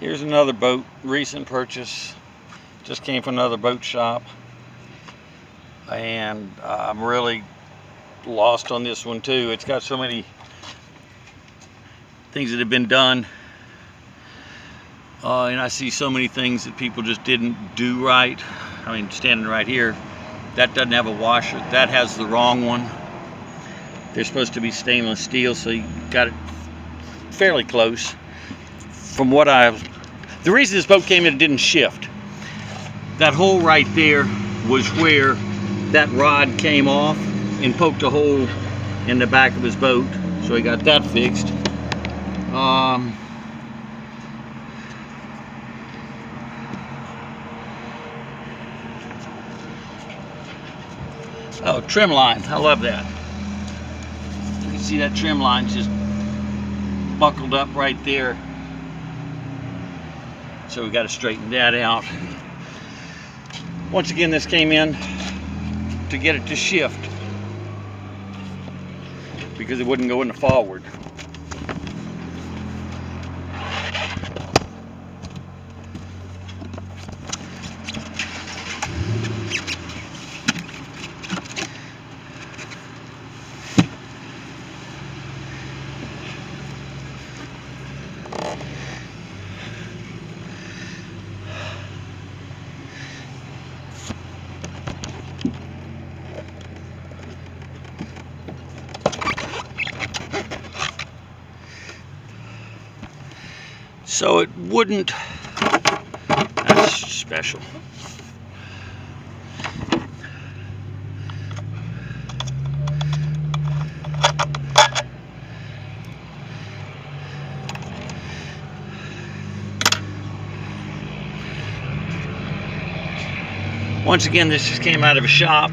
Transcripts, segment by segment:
Here's another boat, recent purchase. Just came from another boat shop. And I'm really lost on this one too. It's got so many things that have been done. And I see so many things that people just didn't do right. I mean, standing right here, that doesn't have a washer. That has the wrong one. They're supposed to be stainless steel, so you got it fairly close. From what the reason this boat came in, it didn't shift. That hole right there was where that rod came off and poked a hole in the back of his boat. So he got that fixed. Oh, trim line. I love that. You can see that trim line just buckled up right there. So we got to straighten that out. Once again, this came in to get it to shift because it wouldn't go in the forward. So it wouldn't, that's special. Once again, this just came out of a shop.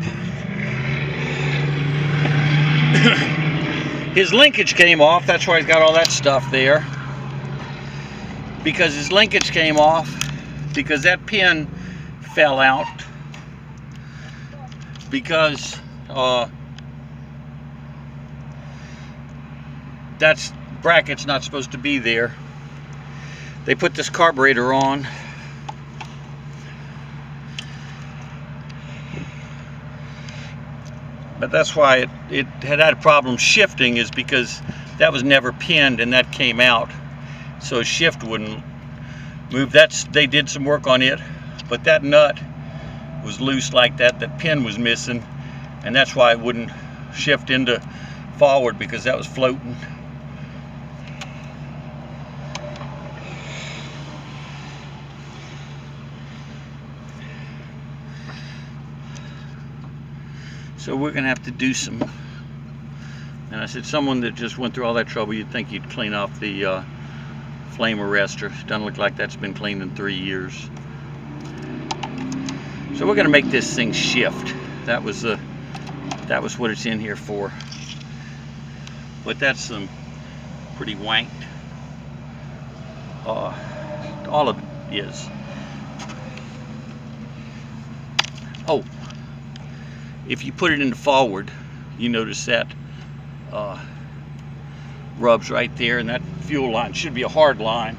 His linkage came off, that's why he's got all that stuff there. Because his linkage came off, because that pin fell out, because that bracket's not supposed to be there. They put this carburetor on. But that's why it had a problem shifting, is because that was never pinned and that came out. So shift wouldn't move. They did some work on it, but that nut was loose like that. That pin was missing, and that's why it wouldn't shift into forward, because that was floating. So we're gonna have to do some. And I said, someone that just went through all that trouble, you'd think you'd clean off the flame arrestor. Doesn't look like that's been cleaned in 3 years. So we're going to make this thing shift. That was what it's in here for. But that's some pretty wanked. All of it is. Oh, if you put it into forward, you notice that rubs right there, and that fuel line should be a hard line.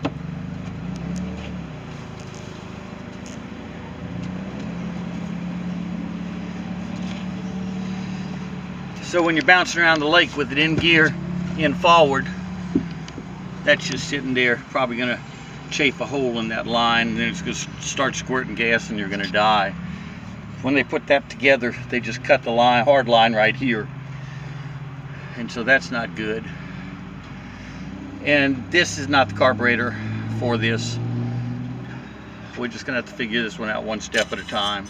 So when you're bouncing around the lake with it in gear, in forward, that's just sitting there, probably going to chafe a hole in that line, and then it's going to start squirting gas and you're going to die. When they put that together, they just cut the line, hard line right here, and so that's not good. And this is not the carburetor for this. We're just gonna have to figure this one out one step at a time.